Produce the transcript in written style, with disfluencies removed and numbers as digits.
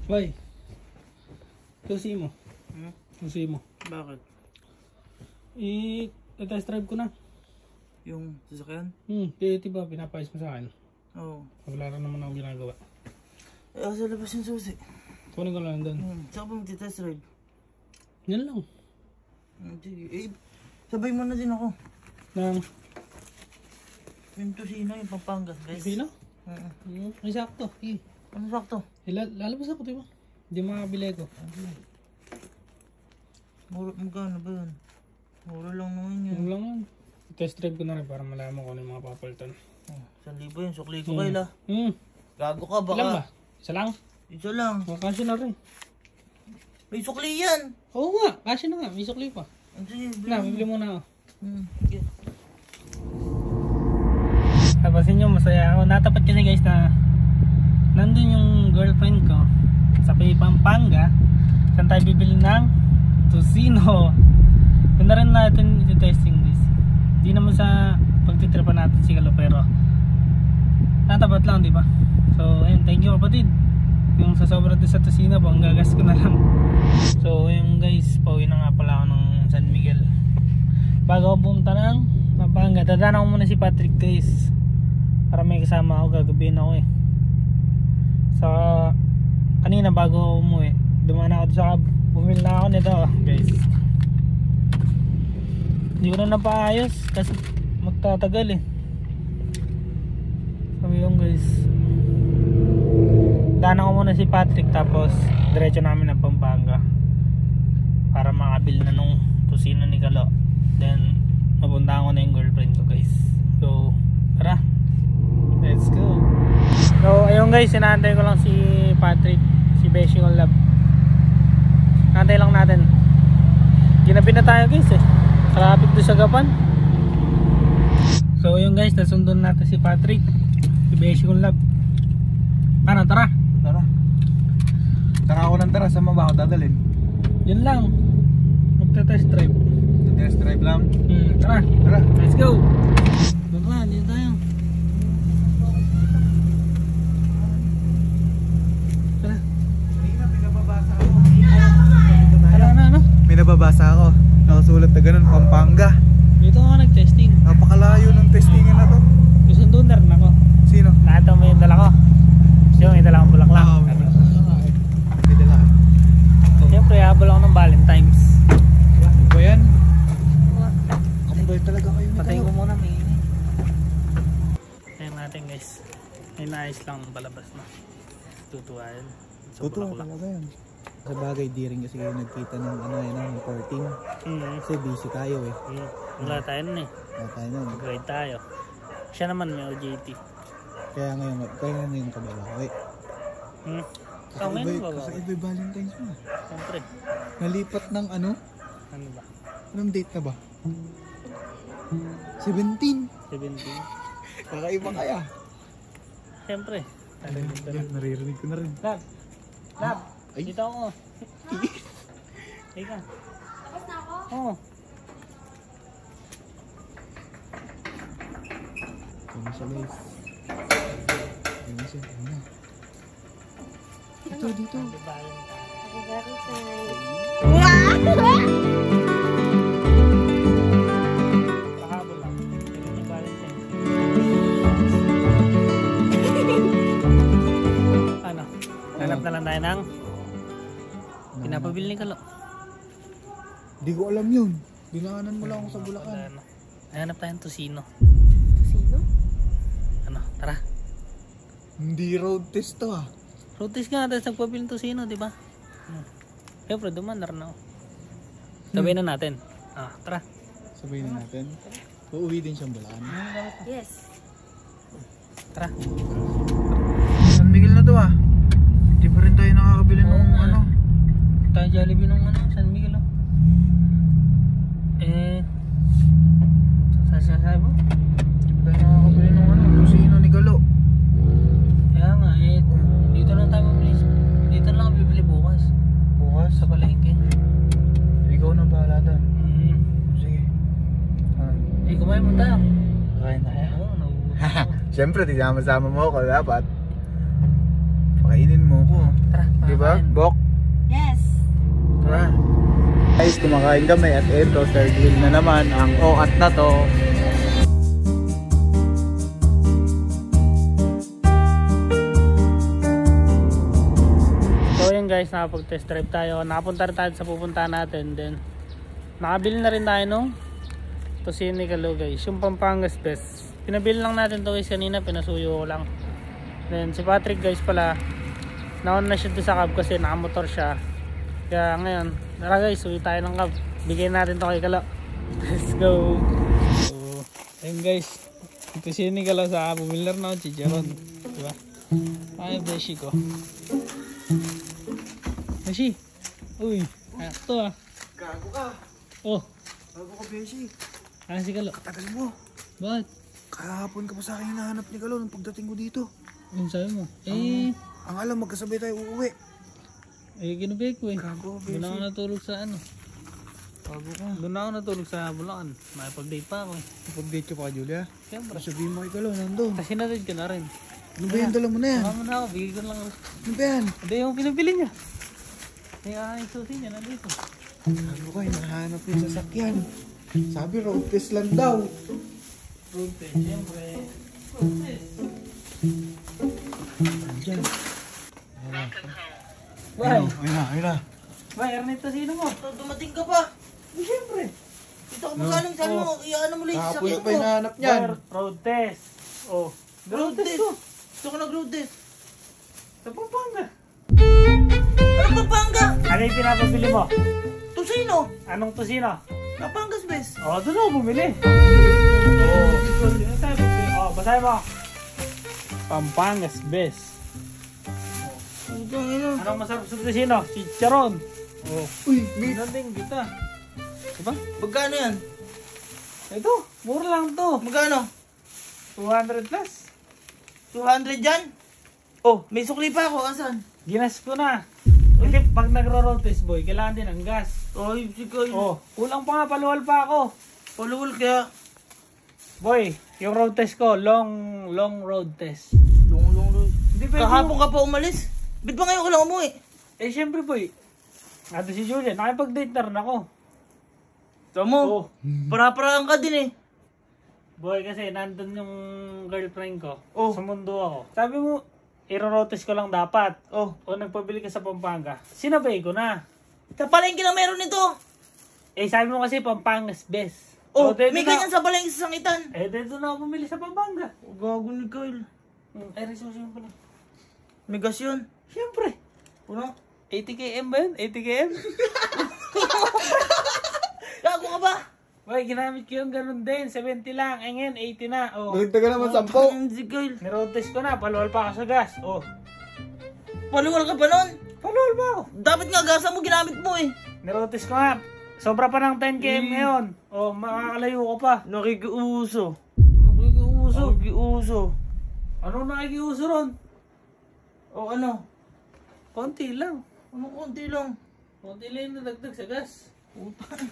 Why? Susi mo. Hmm? Susi mo. Bakit? I-test drive ko na. Yung sasakyan? Kaya diba pinapayos mo sa akin? Oo. Wala rin naman ako ginagawa. Sa labas yung susi. Kunin ko lang doon. Saka pa magti-test drive? Yan lang. Sige. Sabay mo na din ako. Nang Yung Tosino, yung Pampanga, guys. Sino? Ay sakto. Ano sakto? Lalabas ako diba? Hindi makabili ko. Magkano ba yun? Mura lang naman yun. Ano lang yun. Test drive ko na rin para malaman ko ano yung mga papalitan. 1,000 yun, sukli ko kayo la. Gago ka baka. Ilan ba? Isa lang? Isa lang. Kasya na rin. May sukli yan. Oo nga, kasya na nga. May sukli pa. Sige, Na, bibili muna ako. Sige. Tapasin nyo, masaya ako. Natapat kasi guys na nandun yung girlfriend ko sa Pampanga. Saan tayo bibili ng Tosino. Yun na rin natin iti-testing this. Di naman sa pagtitripan natin si Kalo pero natapat lang, di ba? So ayun, thank you kapatid. Yung sa sobra din sa Tosino po, ang gagas ko na lang. So ayun guys, pauwi na nga pala ako ng San Miguel. Bago ako pumunta ng Pampanga, dadaan ako muna si Patrick guys para may kasama ako, gagabihin ako eh. So kanina bago ako umuwi, dumaan ako sa bumili na ako nito guys. Hindi ko na napaayos kasi magtatagal eh. So yun guys, daan ako muna si Patrick tapos diretso namin ng Pampanga para makabili na nung Tosino ni Kalo. Then mapunta ako na yung girlfriend ko guys. So tara, let's go. So ayun guys, sinantay ko lang si Patrick, si Beshi ko love. Nantay lang natin. Ginabi na tayo guys eh, traffic doon sa Gapan. So ayun guys, nasundon natin si Patrick, si Beshi ko love. Ano, tara. Tara ako ng tara, saan ba ako dadalhin? Yun lang, magta-test drive. Test drive lang? Tara, let's go. Tara, dito tayo. Tara. Ano? May nababasa ako. Nakasulat na ganun, Pampanga. Dito ako nag-testing. Napakalayo ng testingan na to. Susundo na rin ako. Sino? Nakita mo yung dala ko. Yung may dala akong bulaklak. May dala. Siyempre, habol ako ng Valentine's. Ano ba yan? Kambay talaga kayo. Patayin ko muna, may ini. Ayan natin guys. May naayos lang ng palabas na. Tutuwain. Totoo talaga yan. Sa bagay, di rin kasi kayo nagkita ng ano yan, ng reporting. Kasi busy tayo eh. Wala tayo nun eh. Wala tayo nun. Grade tayo. Siya naman may OJT. Kaya ngayon ka babawi. Kasi iba Valentine's mo. Siyempre. Nalipat ng ano? Ano ba? Anong date na ba? 17. 17. Kakaiba kaya? Siyempre. Naririnig ko na rin. Lab! Dito ako. Ika. Tapos na ako? Oo. Kaya siya guys. Kaya siya. Dito. Happy Valentine's. Pahabol lang. Ito ni Valentine's. Ano? Hanap na lang tayo ng pinapabili ni Kalo. Di ko alam yun. Dinaanan mo lang ako sa Bulacan. Ano? Hanap tayo ng Tosino. Sino? Ano? Tara. Hindi road test to ah. Road test nga, tapos nagpabili ng Tosino, di ba? Siyempre, duman na rin ako. Sabay na natin. Tara. Sabihin na natin. Uuwi din siyang Bulacan. Yes. Tara. San Miguel na to ah. Di pa rin tayo nakakabili ng ano. Tayo Jollibee nung San Miguel oh. Sasasabi mo? Di pa tayo nakakabili ng ano. Tosino ni Kalo. Kaya nga dito lang tayo mabili. Dito lang bibili bukas. Bukas? Sa palengke. Ikaw na bahala doon. Sige. Kumain mo tayo. Kakain tayo. Oo, nauubos ako. Siyempre, di sama-sama mo ako dapat. Pakainin mo ako. Tara, Di ba? Bok? Yes. Tara. Guys, kumakain kami at ito, third wheel na naman ang OAT na to. So yun guys, nakapag-test drive tayo. Nakapunta rin tayo sa pupuntahan natin. Then, nakabili na rin tayo nung Tosino guys. Yung Pampangas Best. Pinabili lang natin to guys kanina, pinasuyo ko lang. Then si Patrick guys pala, naon na siya doon sa cab kasi nakamotor siya. Kaya ngayon, tara guys, suwi tayo ng cab. Bigyan natin to kay Kalo. Let's go. So, ayun guys, ito si Kalo sa bumili na ako chicharon. Diba? Ay, beshi ko. Beshi. Uy, ayak to ah. Gago ka. Oh, Gago ka, Beshi. ano si Kalo? Tagal mo. Bakit? Kahapon ka pa sa akin hinahanap ni Kalo nung pagdating ko dito. Ano sabi mo? Ang alam, magkasabay tayo uuwi. Ginubay ko eh. Gago, Doon ako Beshi. natulog sa ano. Gago ka. Doon ako natulog sa Bulacan. Makipag-date pa ako eh. Pag-date ka pa, Julia. Siyempre. Sabihin mo kay Kalo, nandun. Kasi natid ko na rin. Ano ba yan? Dala mo na yan. Baka mo na ako, bigay ko lang. Ano ba yan? Hindi yung pinabili niya. Kaya yung susi niya nandito. Gago ka, hinahanap yung sasakyan. Sabi, road test lang daw. Road test, siyempre. Road test. Diyan. Why? Ayun na. Why, Ernesto, sino mo? Dumating ka pa. Siyempre. Dito ako magaling, sabi mo, iyaano mo lang yung Kahapon sasakyan ko pa ko. hinahanap niyan. Road test. Oh. Road test. ko. Gusto ko nag-road test. Sa Pampanga. Ano Pampanga? Ano yung pinapabili mo? Tosino. Anong Tosino? Pampangas best. Oh, doon ako bumili. Oh, basahin mo. Pampangas Best. Utang ina. Anong masarap sa Tosino? Chicharon. Oh. Uy, may... Nanding kita. Diba? Magkano yan? Ito, mura lang to. Magkano? 200 plus. 200 dyan? Oh, may sukli pa ako. Asan? Ginas ko na. Kasi pag nagro-road test boy, kailangan din ang gas. Ay, sige. Oh, kulang pa nga, paluwal pa ako. Paluwal kaya. Boy, yung road test ko, long road test. Long. Hindi pwede Kahapon mo. ka pa umalis. Bit ba ngayon ka lang umuwi? Eh, syempre boy. Ato si Julia, nakipag-date na rin ako. Tamo. Oh. Para-paraan ka din eh. Boy, kasi nandun yung girlfriend ko. Oh. Sa mundo ako. Sabi mo, i-road test ko lang dapat. Oh. O nagpabili ka sa Pampanga. Sinabay ko na. Sa palengke na meron nito. Eh, sabi mo kasi Pampangas Best. Oh, dito may na- ganyan sa palengke sa sangitan. Eh, dito na ako bumili sa Pampanga. Oh, gago ni Kyle. Ay, resource yun pala. May gas yun. Siyempre. Ano? 80 km ba yun? 80 km? Gago ka ba? Boy, ginamit ko yung ganun din. 70 lang. Eh, ngayon, 80 na. Oh. Nagtaga naman 10. Ang si Kyle. Niroad test ko na. Paluwal pa ako sa gas. Oh. Paluwal ka pa nun. Paluwal pa ako. Dapat nga gasa mo ginamit mo eh. Niroad test ko nga. Sobra pa ng 10 km ngayon. Oh, makakalayo ko pa. Nakikiuso. Nakikiuso. Nakikiuso. Ano nakikiuso ron? O ano? Konti lang. Ano konti lang. Konti lang yung nadagdag sa gas. Utang.